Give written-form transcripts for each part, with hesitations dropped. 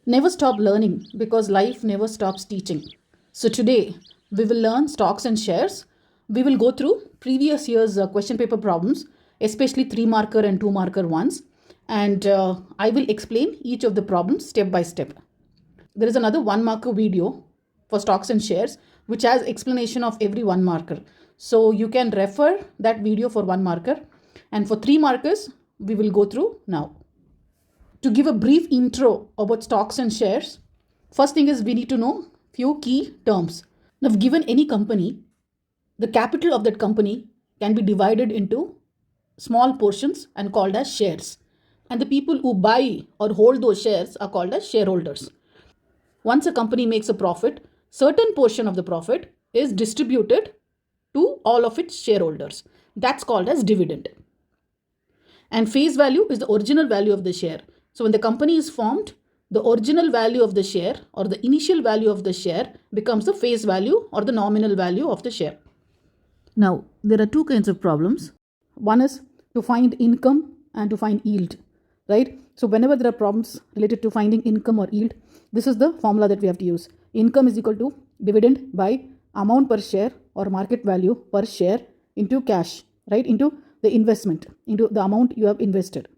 Never stop learning because life never stops teaching. So today we will learn stocks and shares. We will go through previous year's question paper problems, especially 3 marker and 2 marker ones. And I will explain each of the problems step by step. There is another 1 marker video for stocks and shares which has explanation of every 1 marker. So you can refer that video for 1 marker. And for 3 markers, we will go through now. To give a brief intro about stocks and shares, first thing is we need to know few key terms. Now, if given any company, the capital of that company can be divided into small portions and called as shares. And the people who buy or hold those shares are called as shareholders. Once a company makes a profit, certain portion of the profit is distributed to all of its shareholders. That's called as dividend. And face value is the original value of the share. So when the company is formed, the original value of the share or the initial value of the share becomes the face value or the nominal value of the share. Now, there are two kinds of problems. One is to find income and to find yield, right? So whenever there are problems related to finding income or yield, this is the formula that we have to use. Income is equal to dividend by amount per share or market value per share into cash, right? Into the investment, into the amount you have invested.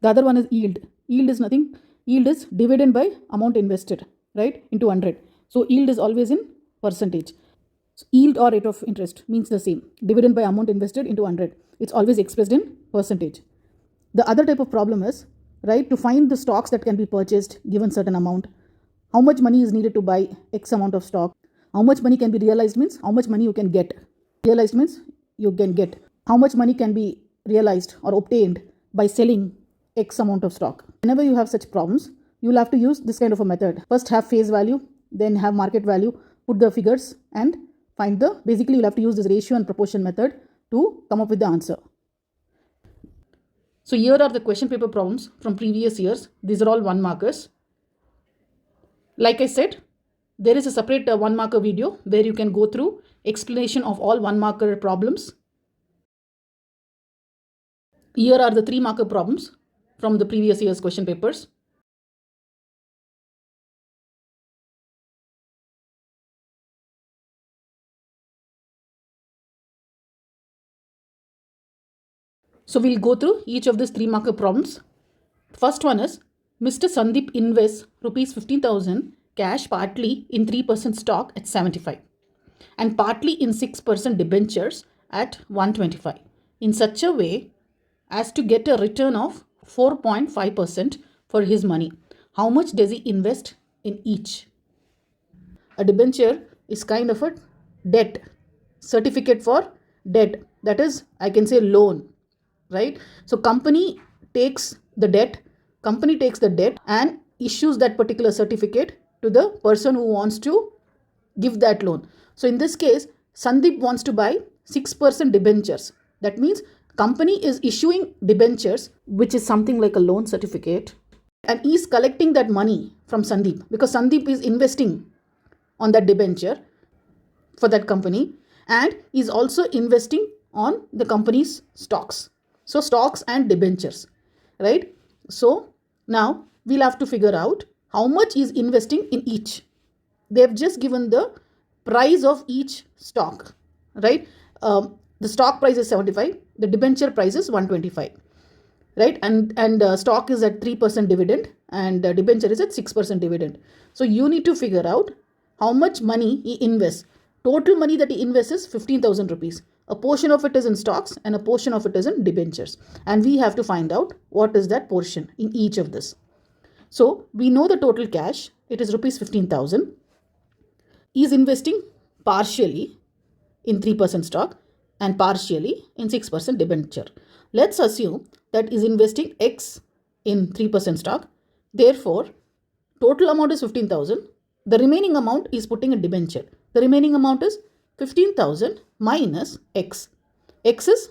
The other one is yield. Yield is nothing. Yield is dividend by amount invested, right? Into 100. So yield is always in percentage. So yield or rate of interest means the same. Dividend by amount invested into 100. It's always expressed in percentage. The other type of problem is, right, to find the stocks that can be purchased given certain amount. How much money is needed to buy X amount of stock? How much money can be realized means how much money you can get. Realized means you can get. How much money can be realized or obtained by selling X amount of stock. Whenever you have such problems, you will have to use this kind of a method. First have face value, then have market value, put the figures and find the, basically you'll have to use this ratio and proportion method to come up with the answer. So here are the question paper problems from previous years. These are all 1 markers. Like I said, there is a separate 1 marker video where you can go through explanation of all 1 marker problems. Here are the 3 marker problems from the previous year's question papers. So we'll go through each of these 3 marker problems. First one is Mr. Sandeep invests rupees 15,000 cash partly in 3% stock at 75 and partly in 6% debentures at 125 in such a way as to get a return of 4.5% for his money. How much does he invest in each? A debenture is kind of a debt, certificate for debt. That is, I can say loan, right? So company takes the debt and issues that particular certificate to the person who wants to give that loan. So in this case, Sandeep wants to buy 6% debentures. That means company is issuing debentures, which is something like a loan certificate, and is collecting that money from Sandeep because Sandeep is investing on that debenture for that company and is also investing on the company's stocks. So stocks and debentures, right? So now we'll have to figure out how much is investing in each. They've just given the price of each stock, right? The stock price is 75, the debenture price is 125, right? And stock is at 3% dividend and debenture is at 6% dividend. So you need to figure out how much money he invests. Total money that he invests is 15,000 rupees. A portion of it is in stocks and a portion of it is in debentures. And we have to find out what is that portion in each of this. So we know the total cash, it is rupees 15,000. He is investing partially in 3% stock and partially in 6% debenture. Let's assume that he is investing X in 3% stock. Therefore, total amount is 15,000. The remaining amount is putting in debenture. The remaining amount is 15,000 minus X. X is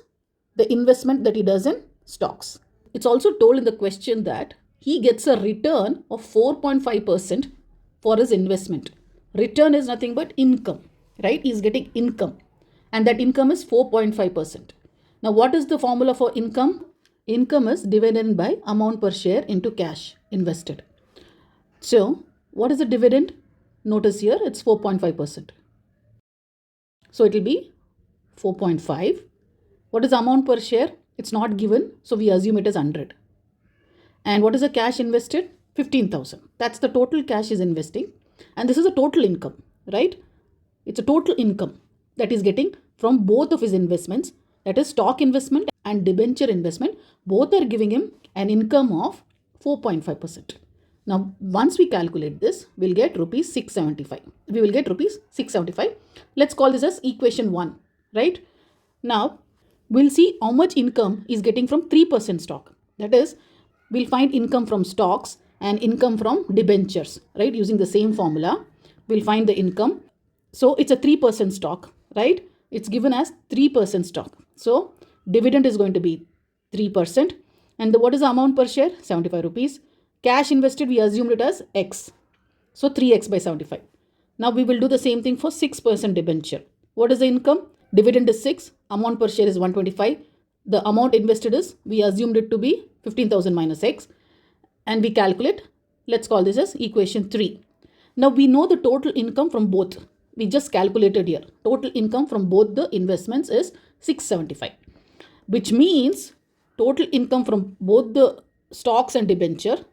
the investment that he does in stocks. It's also told in the question that he gets a return of 4.5% for his investment. Return is nothing but income, right? He's getting income and that income is 4.5%. Now what is the formula for income? Income is dividend by amount per share into cash invested. So what is the dividend? Notice here it's 4.5%. So it will be 4.5. What is the amount per share? It's not given, so we assume it is 100. And what is the cash invested? 15,000. That's the total cash is investing. And this is the total income, right? It's a total income that is getting from both of his investments, that is stock investment and debenture investment. Both are giving him an income of 4.5%. Now, once we calculate this, we'll get rupees 675. We will get rupees 675. Let's call this as equation 1, right? Now, we'll see how much income is getting from 3% stock. That is, we'll find income from stocks and income from debentures, right? Using the same formula, we'll find the income. So it's a 3% stock, right? It's given as 3% stock. So dividend is going to be 3%. And what is the amount per share? 75 rupees. Cash invested, we assumed it as X. So 3X by 75. Now we will do the same thing for 6% debenture. What is the income? Dividend is 6. Amount per share is 125. The amount invested is, we assumed it to be 15,000 minus X. And we calculate, let's call this as equation 3. Now we know the total income from both. We just calculated here. Total income from both the investments is 675. Which means total income from both the stocks and debenture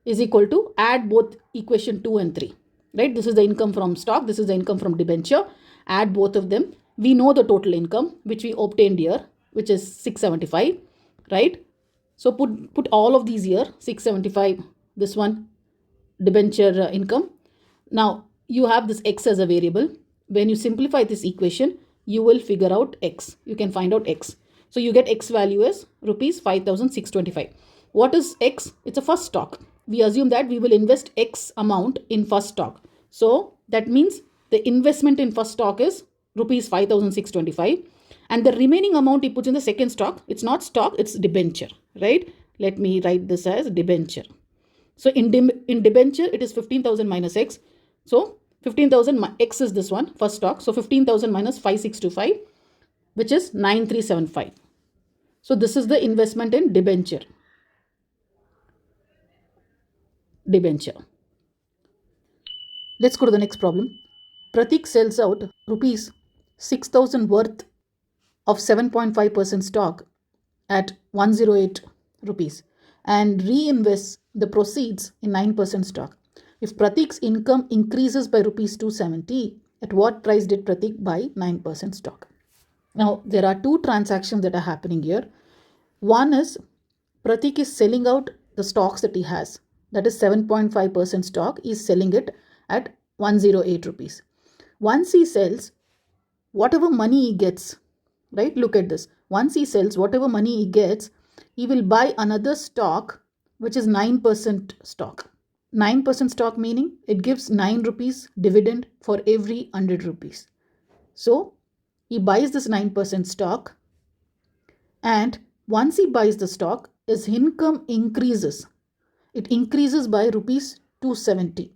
is equal to, add both equation 2 and 3. Right? This is the income from stock. This is the income from debenture. Add both of them. We know the total income which we obtained here, which is 675. Right? So put all of these here. 675. This one, debenture income. Now you have this X as a variable. When you simplify this equation, you will figure out X. You can find out X. So you get X value as rupees 5,625. What is X? It's a first stock. We assume that we will invest X amount in first stock. So that means the investment in first stock is rupees 5,625. And the remaining amount he puts in the second stock, it's not stock, it's debenture, right? Let me write this as debenture. So in debenture, it is 15,000 minus X. So 15,000 X is this one, first stock. So 15,000 minus 5,625, which is 9,375. So this is the investment in debenture. Let's go to the next problem. Pratik sells out rupees 6,000 worth of 7.5% stock at 108 rupees and reinvests the proceeds in 9% stock. If Pratik's income increases by rupees 270, at what price did Pratik buy 9% stock? Now, there are two transactions that are happening here. One is Pratik is selling out the stocks that he has. That is 7.5% stock. He is selling it at 108 rupees. Once he sells, whatever money he gets, right? Look at this. Once he sells, whatever money he gets, he will buy another stock, which is 9% stock. 9% stock meaning it gives 9 rupees dividend for every 100 rupees. So he buys this 9% stock, and once he buys the stock, his income increases. It increases by rupees 270.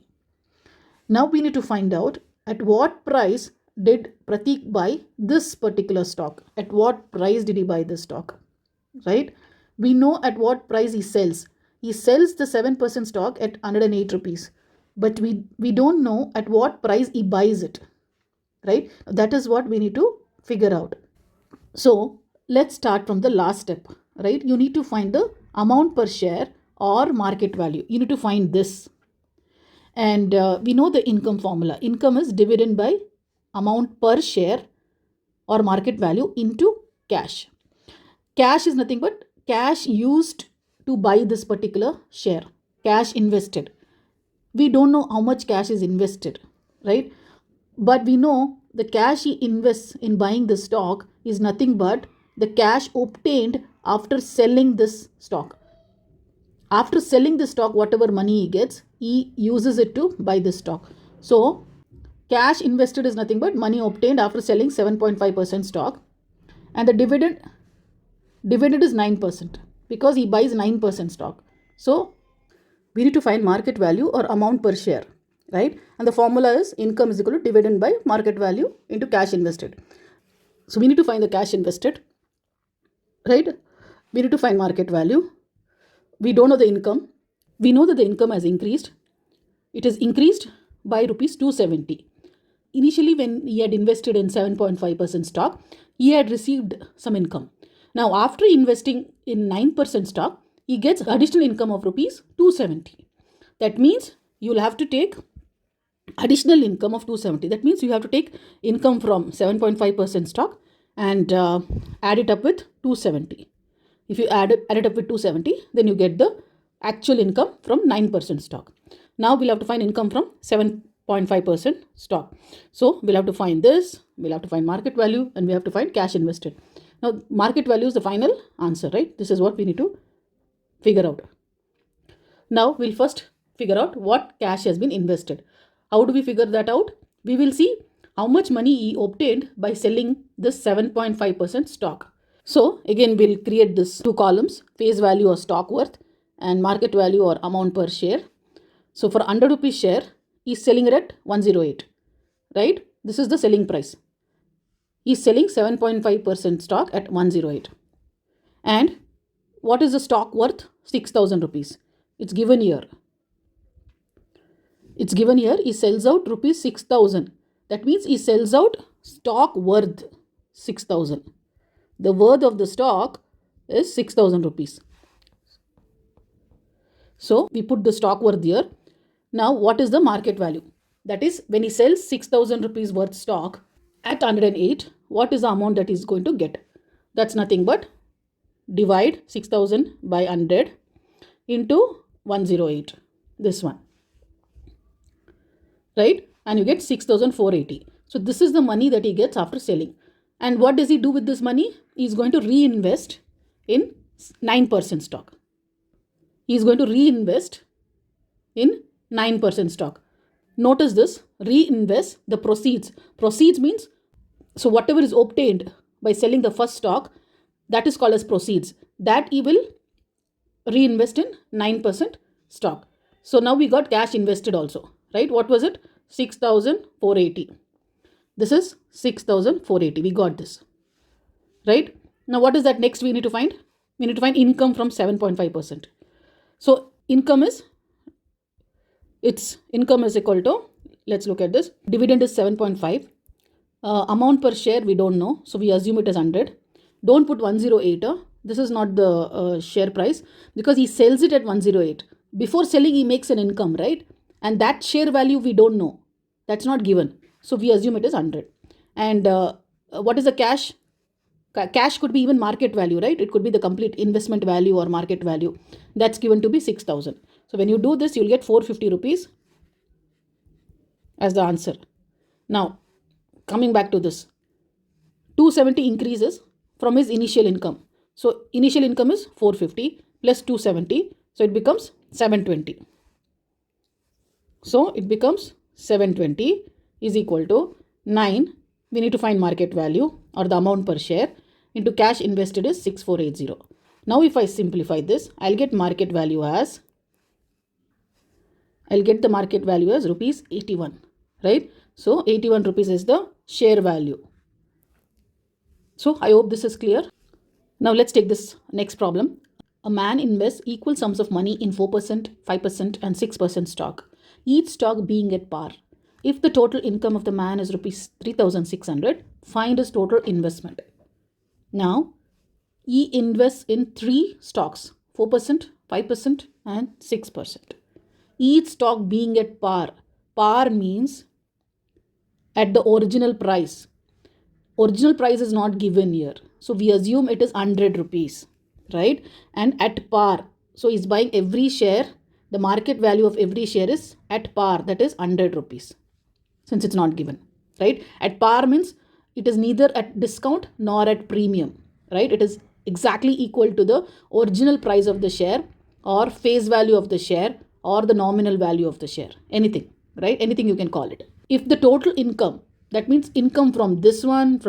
Now we need to find out at what price did Pratik buy this particular stock. At what price did he buy this stock? Right? We know at what price he sells. He sells the 7% stock at 108 rupees. But we don't know at what price he buys it. Right? That is what we need to figure out. So let's start from the last step. Right? You need to find the amount per share or market value. You need to find this. And we know the income formula. Income is dividend by amount per share or market value into cash. Cash is nothing but cash used to buy this particular share. Cash invested. We don't know how much cash is invested, right? But we know the cash he invests in buying the stock is nothing but the cash obtained after selling this stock. After selling the stock, whatever money he gets, he uses it to buy this stock. So cash invested is nothing but money obtained after selling 7.5% stock. And the dividend is 9% because he buys 9% stock. So we need to find market value or amount per share, right? And the formula is income is equal to dividend by market value into cash invested. So we need to find the cash invested, right? We need to find market value. We don't know the income. We know that the income has increased. It has increased by rupees 270. Initially, when he had invested in 7.5% stock, he had received some income. Now, after investing in 9% stock, he gets additional income of rupees 270. That means you will have to take additional income of 270. That means you have to take income from 7.5% stock and add it up with 270. If you add it up with 270, then you get the actual income from 9% stock. Now we'll have to find income from 7.5% stock. So we'll have to find this, we'll have to find market value, and we have to find cash invested. Now market value is the final answer, right? This is what we need to figure out. Now we'll first figure out what cash has been invested. How do we figure that out? We will see how much money he obtained by selling this 7.5% stock. So again, we'll create this two columns, face value or stock worth and market value or amount per share. So for 100 rupees share, he's selling it at 108, right? This is the selling price. He's selling 7.5% stock at 108. And what is the stock worth? 6,000 rupees. It's given here. It's given here. He sells out rupees 6,000. That means he sells out stock worth 6,000. The worth of the stock is 6,000 rupees. So we put the stock worth here. Now what is the market value? That is, when he sells 6,000 rupees worth stock at 108, what is the amount that he's going to get? That's nothing but divide 6,000 by 100 into 108. This one. Right? And you get 6,480. So this is the money that he gets after selling. And what does he do with this money? He's going to reinvest in 9% stock. He's going to reinvest in 9% stock. Notice this, reinvest the proceeds. Proceeds means, so whatever is obtained by selling the first stock, that is called as proceeds. That he will reinvest in 9% stock. So now we got cash invested also, right? What was it? 6,480. This is 6,480. We got this, right? Now what is that next we need to find? We need to find income from 7.5%. So income is equal to, let's look at this. Dividend is 7.5. Amount per share we don't know. So we assume it is 100. Don't put 108. This is not the share price because he sells it at 108. Before selling he makes an income, right? And that share value we don't know. That's not given. So we assume it is 100. And what is the cash? Cash could be even market value, right? It could be the complete investment value or market value. That's given to be 6,000. So when you do this, you'll get 450 rupees as the answer. Now, coming back to this, 270 increases from his initial income. So initial income is 450 plus 270. So it becomes 720. So it becomes 720 is equal to 9. We need to find market value or the amount per share into cash invested is 6,480. Now if I simplify this, I'll get the market value as rupees 81, right? So 81 rupees is the share value. So I hope this is clear. Now let's take this next problem. A man invests equal sums of money in 4%, 5% and 6% stock, each stock being at par. If the total income of the man is rupees 3,600, find his total investment. Now, he invests in 3 stocks, 4%, 5% and 6%. Each stock being at par. Par means at the original price. Original price is not given here. So we assume it is 100 rupees, right? And at par. So he's buying every share. The market value of every share is at par, that is 100 rupees. Since it's not given, right? At par means it is neither at discount nor at premium, right? It is exactly equal to the original price of the share or face value of the share or the nominal value of the share. Anything, right? Anything you can call it. If the total income, that means income from this one,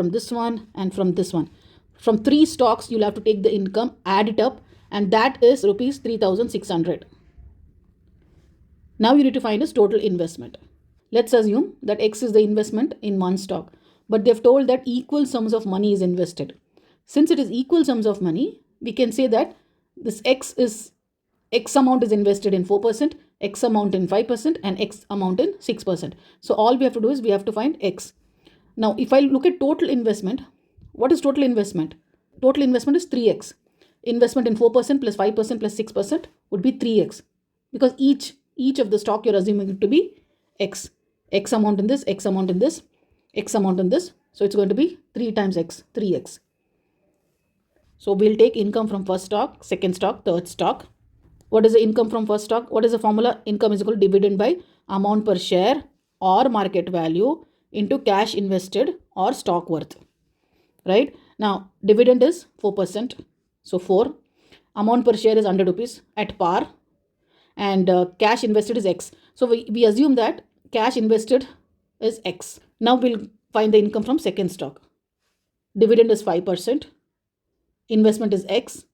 and from this one. From 3 stocks, you'll have to take the income, add it up, and that is rupees 3,600. Now you need to find his total investment. Let's assume that X is the investment in one stock, but they've told that equal sums of money is invested. Since it is equal sums of money, we can say that this X amount is invested in 4%, X amount in 5%, and X amount in 6%. So all we have to do is we have to find X. Now, if I look at total investment, what is total investment? Total investment is 3X. Investment in 4% plus 5% plus 6% would be 3X, because each of the stock you're assuming it to be X. X amount in this, X amount in this, X amount in this. So it's going to be 3 times X, 3X. So we'll take income from first stock, second stock, third stock. What is the income from first stock? What is the formula? Income is equal to dividend by amount per share or market value into cash invested or stock worth. Right? Now, dividend is 4%. So 4. Amount per share is 100 rupees at par. And cash invested is X. So we assume that cash invested is X. Now we'll find the income from second stock. Dividend is 5%. Investment is X.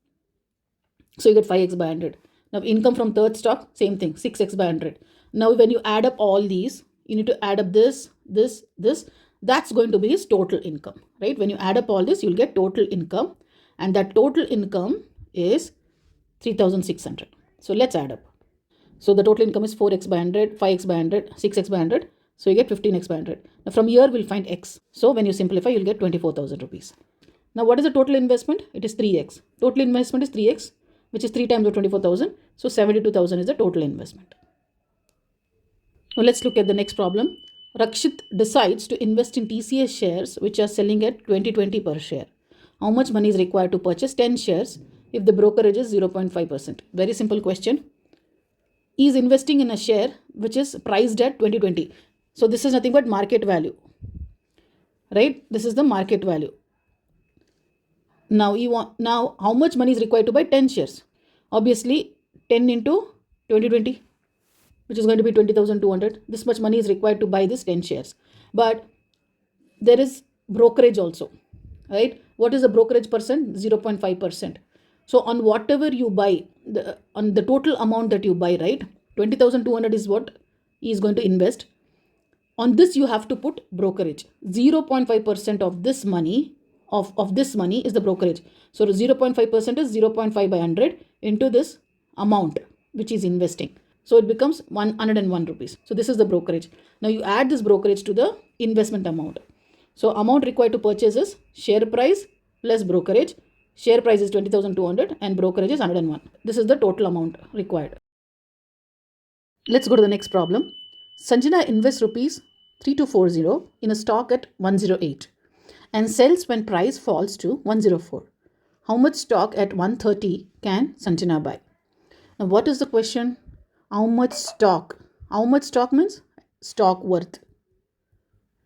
So you get 5X by 100. Now income from third stock, same thing, 6X by 100. Now when you add up all these, you need to add up this. That's going to be his total income, right? When you add up all this, you'll get total income. And that total income is 3,600. So let's add up. So the total income is 4X by 100, 5X by 100, 6X by 100. So you get 15X by 100. Now from here, we'll find X. So when you simplify, you'll get 24,000 rupees. Now what is the total investment? It is 3X. Total investment is 3X, which is 3 times of 24,000. So 72,000 is the total investment. Now let's look at the next problem. Rakshit decides to invest in TCS shares, which are selling at 2020 per share. How much money is required to purchase 10 shares if the brokerage is 0.5%? Very simple question. He is investing in a share which is priced at 2020. So this is nothing but market value, right? This is the market value. Now how much money is required to buy 10 shares? Obviously 10 into 2020, which is going to be 20,200. This much money is required to buy this 10 shares. But there is brokerage also, right? What is the brokerage percent? 0.5%. So on whatever you buy, on the total amount that you buy, right? 20,200 is what he is going to invest. On this, you have to put brokerage. 0.5% of this money, of this money is the brokerage. So 0.5% is 0.5 by 100 into this amount which is investing. So it becomes 101 rupees. So this is the brokerage. Now you add this brokerage to the investment amount. So amount required to purchase is share price plus brokerage. Share price is 20,200 and brokerage is 101. This is the total amount required. Let's go to the next problem. Sanjana invests rupees 3240 in a stock at 108 and sells when price falls to 104. How much stock at 130 can Sanjana buy? Now what is the question? How much stock? How much stock means stock worth,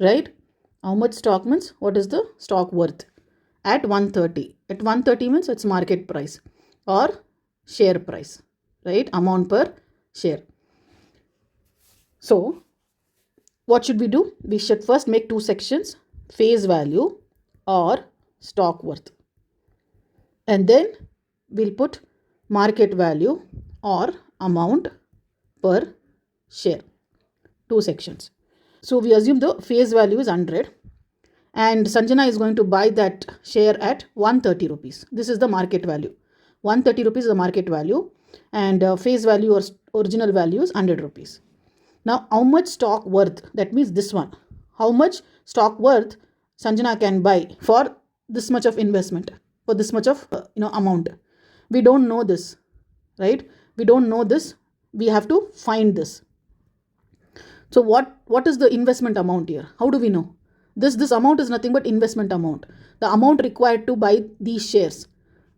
right? How much stock means what is the stock worth at 130? At 130 means it's market price or share price, right? Amount per share. So what should we do? We should first make two sections, face value or stock worth. And then we'll put market value or amount per share. Two sections. So we assume the face value is 100 and Sanjana is going to buy that share at 130 rupees. This is the market value. 130 rupees is the market value and face value or original value is 100 rupees. Now how much stock worth? That means this one. How much stock worth Sanjana can buy for this much of investment, for this much of amount? We don't know this, right? We don't know this. We have to find this. So what is the investment amount here? How do we know? This amount is nothing but investment amount. The amount required to buy these shares.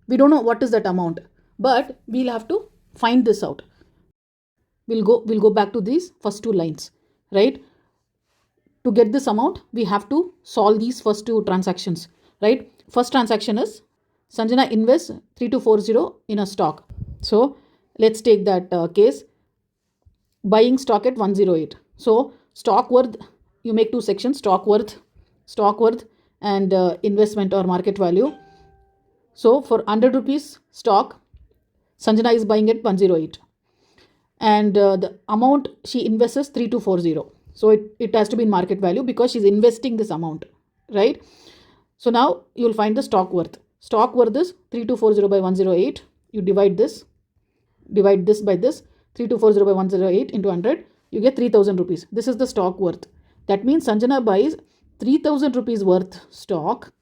We don't know what is that amount, but we'll have to find this out. We'll go back to these first two lines, right? To get this amount, we have to solve these first two transactions, right? First transaction is Sanjana invests 3240 in a stock. So let's take that case. Buying stock at 108. So stock worth, you make two sections, stock worth and investment or market value. So for 100 rupees stock, Sanjana is buying at 108. And the amount she invests is 3240. So it has to be in market value because she's investing this amount, right? So now you'll find the stock worth. stock worth is 3240 by 108. You divide this by this, 3240 by 108 into 100, you get 3000 rupees. This is the stock worth. That means Sanjana buys 3000 rupees worth stock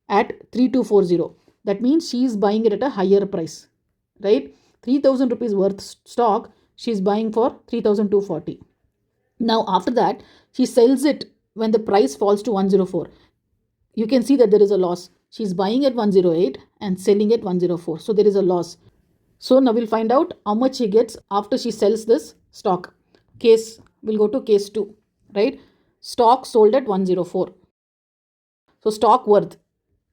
at 3240. That means she is buying it at a higher price, right? 3000 rupees worth stock she is buying for 3240. Now after that, she sells it when the price falls to 104. You can see that there is a loss. She is buying at 108 and selling at 104. So there is a loss. So now we'll find out how much she gets after she sells this stock. We'll go to case 2, right? Stock sold at 104. So stock worth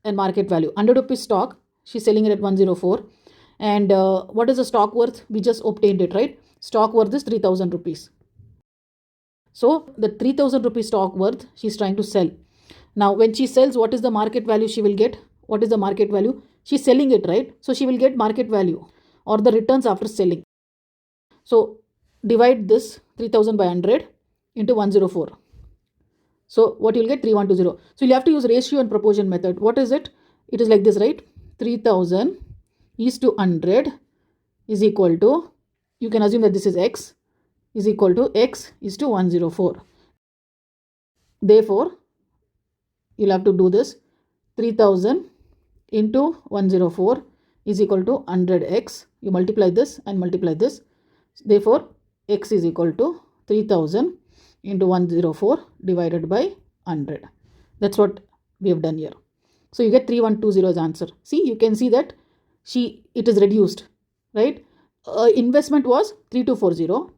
and market value. 100 rupees stock, she's selling it at 104. And what is the stock worth? We just obtained it, right? Stock worth is 3000 rupees. So the 3000 rupees stock worth she's trying to sell. Now when she sells, what is the market value she will get? What is the market value? She's selling it, right? So she will get market value or the returns after selling. So divide this 3000 by 100 into 104. So what you'll get? 3120. So you'll have to use ratio and proportion method. What is it? It is like this, right? 3000 is to 100 is equal to, you can assume that this is x, is equal to x is to 104. Therefore, you'll have to do this. 3000 into 104 is equal to 100x. You multiply this and multiply this. Therefore, x is equal to 3000 into 104 divided by 100. That's what we have done here. So you get 3120 as answer. See, you can see that it is reduced, right? Investment was 3240.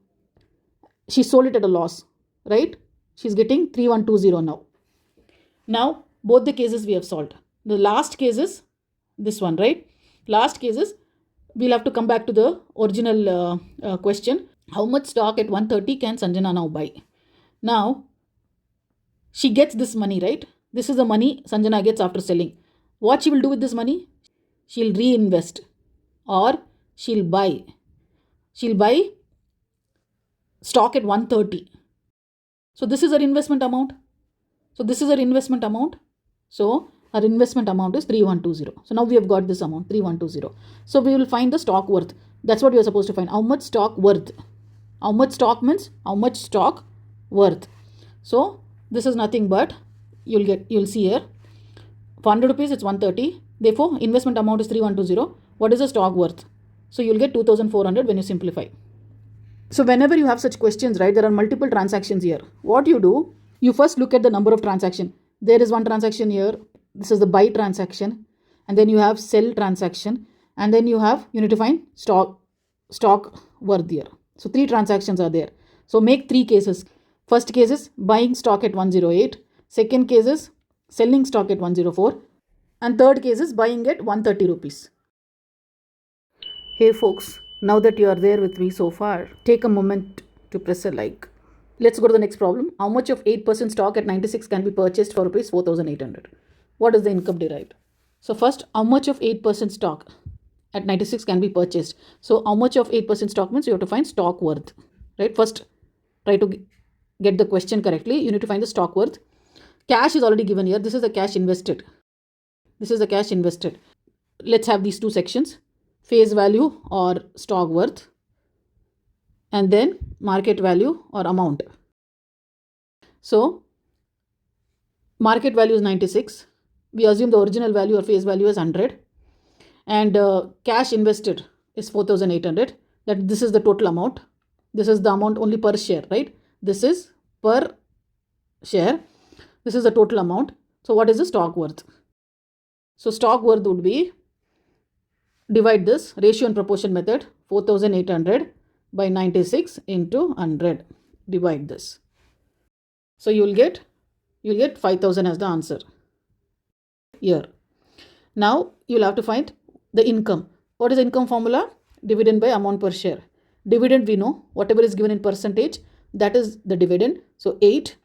She sold it at a loss, right? She's getting 3120 now. Now, both the cases we have solved. The last case is this one, right? Last case is, we'll have to come back to the original question. How much stock at 130 can Sanjana now buy? Now, she gets this money, right? This is the money Sanjana gets after selling. What she will do with this money? She'll reinvest or she'll buy. She'll buy stock at 130. So this is her investment amount. So her investment amount is 3120. So now we have got this amount, 3120. So we will find the stock worth. That's what we are supposed to find. How much stock worth? How much stock means how much stock worth. So this is nothing but, you'll see here, for 100 rupees it's 130. Therefore, investment amount is 3120. What is the stock worth? So you'll get 2400 when you simplify. So whenever you have such questions, right, there are multiple transactions here. What you do, you first look at the number of transactions. There is one transaction here. This is the buy transaction. And then you have sell transaction. And then you need to find stock worth here. So 3 transactions are there. So make 3 cases. First case is buying stock at 108. Second case is selling stock at 104. And third case is buying at 130 rupees. Hey folks, now that you are there with me so far, take a moment to press a like. Let's go to the next problem. How much of 8% stock at 96 can be purchased for rupees 4,800? What is the income derived? So first, how much of 8% stock at 96 can be purchased? So how much of 8% stock means you have to find stock worth, right? First, try to get the question correctly. You need to find the stock worth. Cash is already given here. This is the cash invested. Let's have these 2 sections. Face value or stock worth, and then market value or amount. So market value is 96. We assume the original value or face value is 100, and cash invested is 4,800. That this is the total amount. This is the amount only per share, right? This is per share. This is the total amount. So what is the stock worth? So stock worth would be, divide this ratio and proportion method, 4,800 by 96 into 100. Divide this. So you'll get 5,000 as the answer here. Now you'll have to find the income. What is the income formula? Dividend by amount per share. Dividend we know, whatever is given in percentage, that is the dividend. So 8,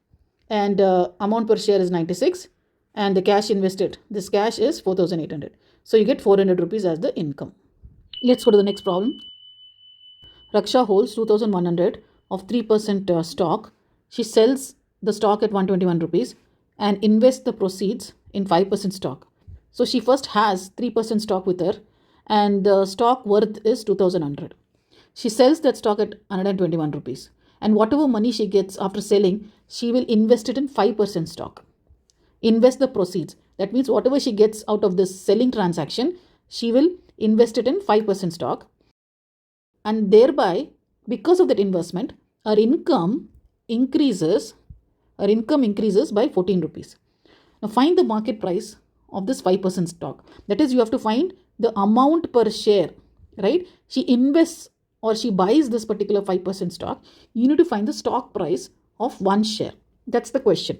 and amount per share is 96, and the cash invested, this cash is 4,800. So you get 400 rupees as the income. Let's go to the next problem. Raksha holds 2,100 of 3% stock. She sells the stock at 121 rupees and invests the proceeds in 5% stock. So she first has 3% stock with her and the stock worth is 2100. She sells that stock at 121 rupees. And whatever money she gets after selling, she will invest it in 5% stock. Invest the proceeds. That means whatever she gets out of this selling transaction, she will invest it in 5% stock. And thereby, because of that investment, her income increases by 14 rupees. Now find the market price of this 5% stock. That is, you have to find the amount per share, right? She invests or she buys this particular 5% stock. You need to find the stock price of one share. That's the question.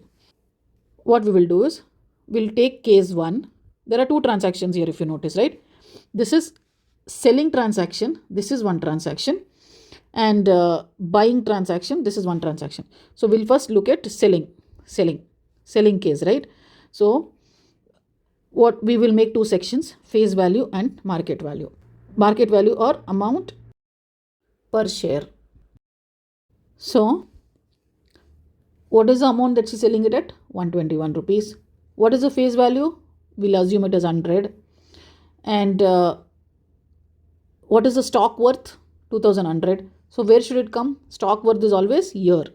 What we will do is, we'll take case 1. There are 2 transactions here if you notice, right? This is selling transaction. This is one transaction. And buying transaction, this is one transaction. So we'll first look at selling case, right? So what we will make 2 sections, face value and market value. Market value or amount per share. So what is the amount that she's selling it at? 121 rupees. What is the face value? We'll assume it is 100. And what is the stock worth? 2100. So where should it come? Stock worth is always here.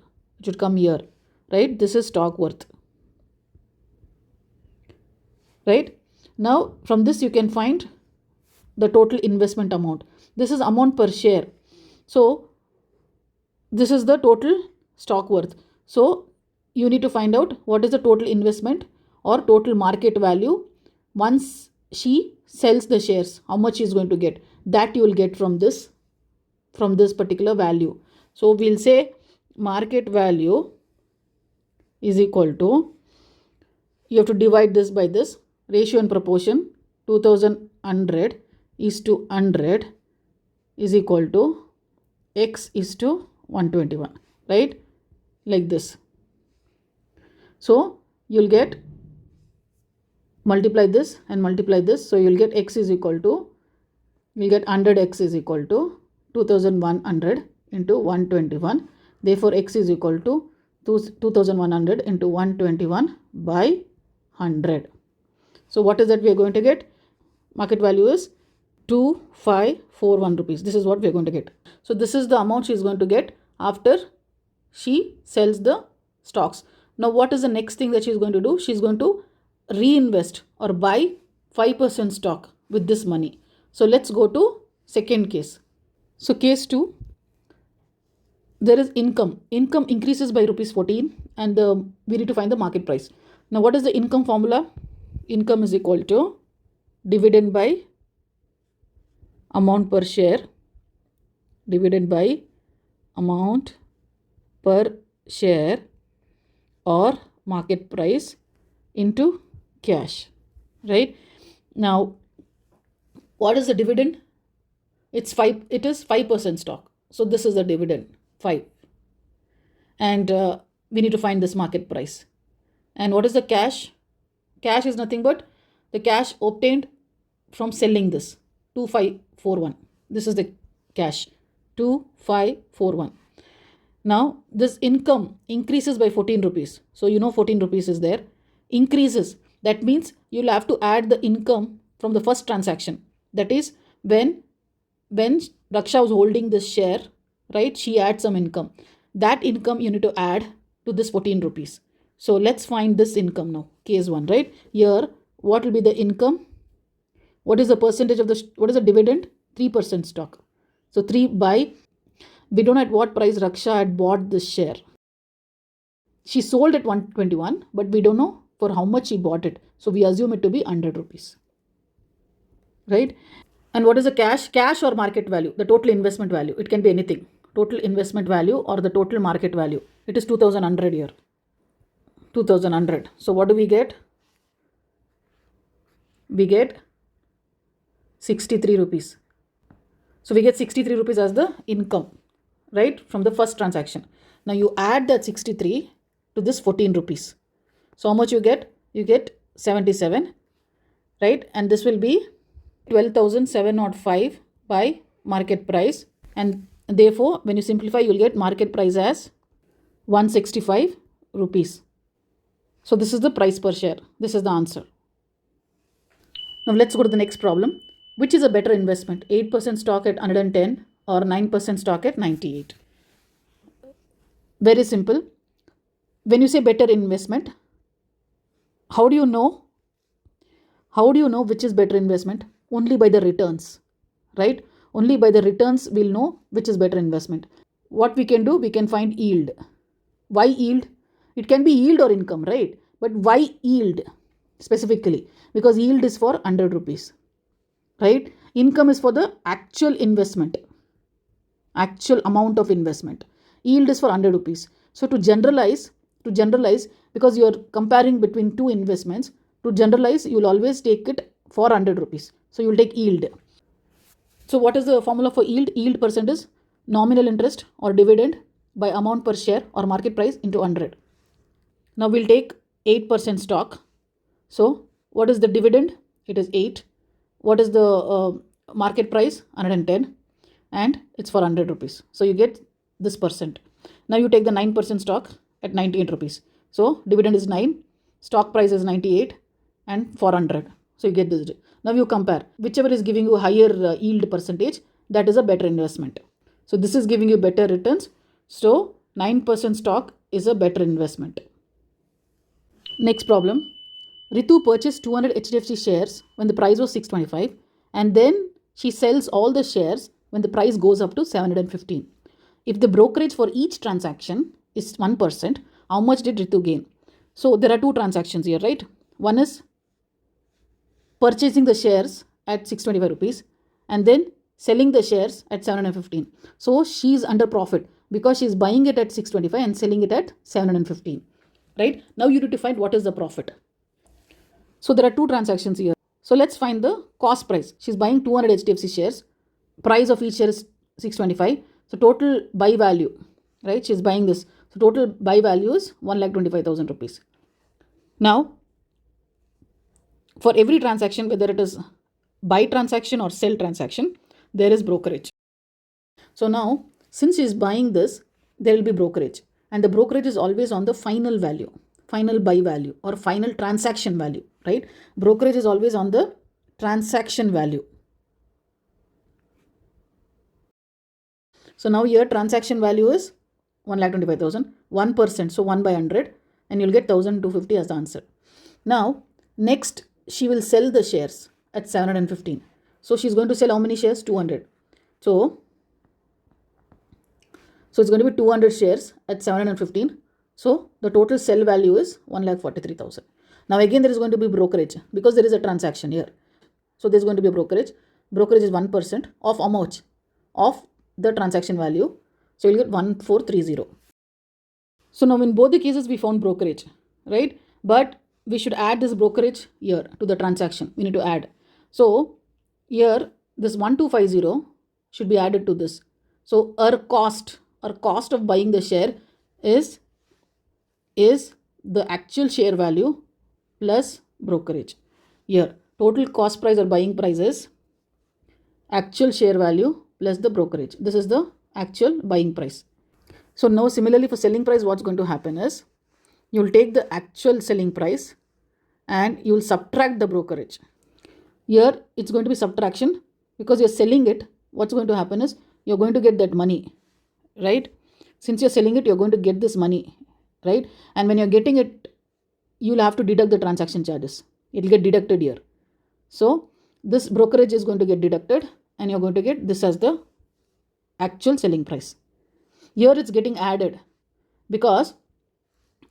It should come here, right? This is stock worth, right? Now from this you can find the total investment amount. This is amount per share. So this is the total stock worth. So you need to find out what is the total investment or total market value once she sells the shares, how much she is going to get. That you will get from this particular value. So we'll say market value is equal to, you have to divide this by this ratio and proportion, 2100 is to 100 is equal to x is to 121, right? Like this. So you'll get, multiply this and multiply this. So you'll get x is equal to, you'll get 100x is equal to 2100 into 121. Therefore x is equal to 2100 into 121 by 100. So what is that we are going to get? Market value is 2541 rupees. This is what we are going to get. So this is the amount she is going to get after she sells the stocks. Now what is the next thing that she is going to do? She is going to reinvest or buy 5% stock with this money. So let's go to second case. So case 2, there is income. Income increases by rupees 14 and we need to find the market price. Now what is the income formula? Income is equal to dividend by amount per share, divided by amount per share or market price into cash, right? Now what is the dividend? It is 5% stock. So this is the dividend, 5. And we need to find this market price. And what is the cash? Cash is nothing but the cash obtained from selling this, 2541. This is the cash, 2541. Now this income increases by 14 rupees. So you know 14 rupees is there. Increases. That means you'll have to add the income from the first transaction. That is when Raksha was holding this share, right? She adds some income. That income you need to add to this 14 rupees. So let's find this income now. Case 1, right? Here, what will be the income? What is the percentage of what is the dividend? 3% stock. So 3 by, we don't know at what price Raksha had bought this share. She sold at 121, but we don't know for how much she bought it. So we assume it to be 100 rupees, right? And what is the cash? Cash or market value? The total investment value. It can be anything. Total investment value or the total market value. It is 2100 here. 2100. So what do we get? We get 63 rupees. So we get 63 rupees as the income, right? From the first transaction. Now you add that 63 to this 14 rupees. So how much you get? You get 77, right? And this will be 12,705 by market price. And therefore, when you simplify, you will get market price as 165 rupees. So this is the price per share. This is the answer. Now let's go to the next problem. Which is a better investment? 8% stock at 110 or 9% stock at 98? Very simple. When you say better investment, how do you know? How do you know which is better investment? Only by the returns, right? Only by the returns we'll know which is better investment. What we can do, we can find yield. Why yield? It can be yield or income, right? But why yield specifically? Because yield is for 100 rupees, right? Income is for the actual investment, actual amount of investment. Yield is for 100 rupees. So to generalize, because you're comparing between two investments, to generalize, you'll always take it for 100 rupees. So you'll take yield. So what is the formula for yield? Yield percent is nominal interest or dividend by amount per share or market price into 100. Now we'll take 8% stock. So what is the dividend? It is 8. What is the market price? 110. And it's for 100 rupees. So you get this percent. Now you take the 9% stock at 98 rupees. So dividend is 9. Stock price is 98 and 400. So you get this. Now you compare. Whichever is giving you higher yield percentage, that is a better investment. So this is giving you better returns. So 9% stock is a better investment. Next problem. Ritu purchased 200 HDFC shares when the price was 625 and then she sells all the shares when the price goes up to 715. If the brokerage for each transaction is 1%, how much did Ritu gain? So there are two transactions here, right? One is purchasing the shares at 625 rupees and then selling the shares at 715. So she's under profit because she's buying it at 625 and selling it at 715, right? Now you need to find what is the profit. So there are two transactions here. So let's find the cost price. She's buying 200 HDFC shares. Price of each share is 625. So total buy value, right? She's buying this. So total buy value is 1,25,000 rupees. Now, for every transaction, whether it is buy transaction or sell transaction, there is brokerage. So now, since she's buying this, there will be brokerage. And the brokerage is always on the final value, final buy value or final transaction value, right? Brokerage is always on the transaction value. So now here transaction value is 1,25,000, 1%, so 1 by 100, and you'll get 1,250 as the answer. Now, next she will sell the shares at 715. So she's going to sell how many shares? 200. So it's going to be 200 shares at 715. So the total sell value is 1,43,000. Now again there is going to be brokerage because there is a transaction here. So there's going to be a brokerage. Brokerage is 1% of how much? Of the transaction value. So you'll get 1,430. So now in both the cases we found brokerage, right? But we should add this brokerage here to the transaction. We need to add. So here this 1,250 should be added to this. So our cost of buying the share is the actual share value plus brokerage. Here total cost price or buying price is actual share value plus the brokerage. This is the actual buying price. So now similarly for selling price, what's going to happen is you'll take the actual selling price and you'll subtract the brokerage. Here it's going to be subtraction because you're selling it. What's going to happen is you're going to get that money, right? Since you're selling it, you're going to get this money, right? And when you're getting it, you'll have to deduct the transaction charges. It'll get deducted here. So this brokerage is going to get deducted and you're going to get this as the actual selling price. Here it's getting added because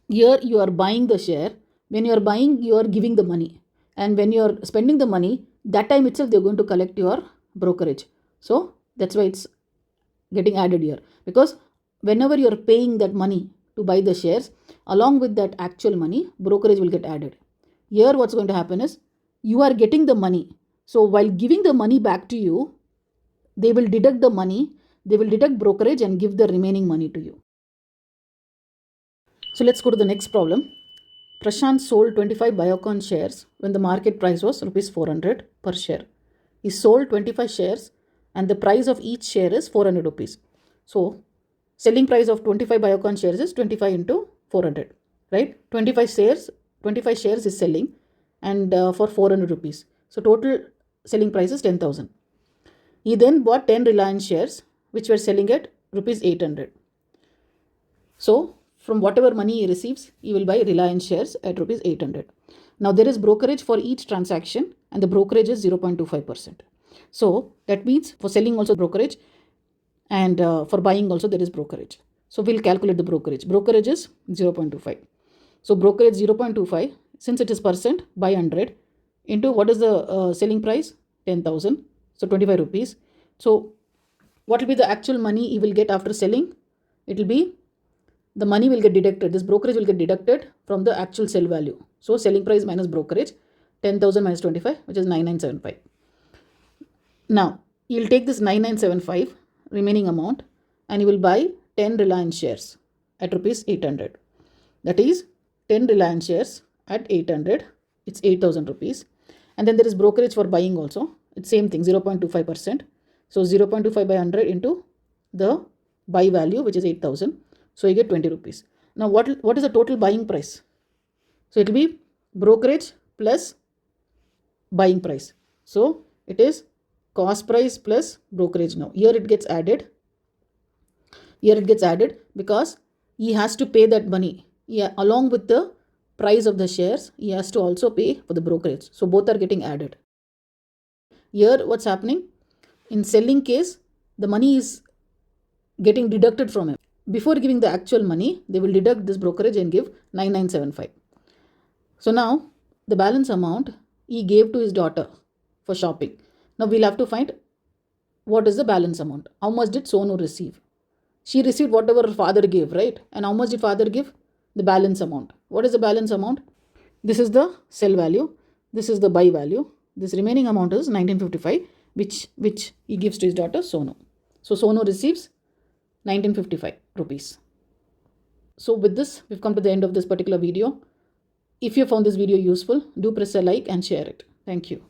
here you are buying the share. When you are buying, you are giving the money. And when you are spending the money, that time itself they're going to collect your brokerage. So that's why it's getting added here. Because whenever you are paying that money to buy the shares, along with that actual money, brokerage will get added. Here what's going to happen is you are getting the money. So while giving the money back to you, they will deduct the money, they will deduct brokerage and give the remaining money to you. So let's go to the next problem. Prashant sold 25 Biocon shares when the market price was rupees 400 per share. He sold 25 shares and the price of each share is 400 rupees. So selling price of 25 Biocon shares is 25 into 400, right? 25 shares is selling and for 400 rupees. So total selling price is 10,000. He then bought 10 Reliance shares which were selling at rupees 800. So from whatever money he receives, he will buy Reliance shares at rupees 800. Now there is brokerage for each transaction and the brokerage is 0.25%. So that means for selling also brokerage and for buying also there is brokerage. So we'll calculate the brokerage. Brokerage is 0.25. So brokerage 0.25, since it is percent by 100 into what is the selling price? 10,000. So 25 rupees. So what will be the actual money he will get after selling? It will be, the money will get deducted. This brokerage will get deducted from the actual sell value. So selling price minus brokerage, 10,000 minus 25, which is 9975. Now, you'll take this 9975 remaining amount and you will buy 10 Reliance shares at rupees 800. That is 10 Reliance shares at 800. It's 8,000 rupees. And then there is brokerage for buying also. It's same thing, 0.25%. So 0.25 by 100 into the buy value, which is 8,000. So you get 20 rupees. Now what is the total buying price? So it will be brokerage plus buying price. So it is cost price plus brokerage now. Here it gets added. Here it gets added because he has to pay that money. Yeah, along with the price of the shares, he has to also pay for the brokerage. So both are getting added. Here what's happening? In selling case, the money is getting deducted from him. Before giving the actual money, they will deduct this brokerage and give 9975. So now the balance amount he gave to his daughter for shopping. Now we'll have to find what is the balance amount. How much did Sonu receive? She received whatever her father gave, right? And how much did father give? The balance amount. What is the balance amount? This is the sell value. This is the buy value. This remaining amount is 1955, which he gives to his daughter Sonu. So Sonu receives 1955 rupees. So with this, we've come to the end of this particular video. If you found this video useful, do press a like and share it. Thank you.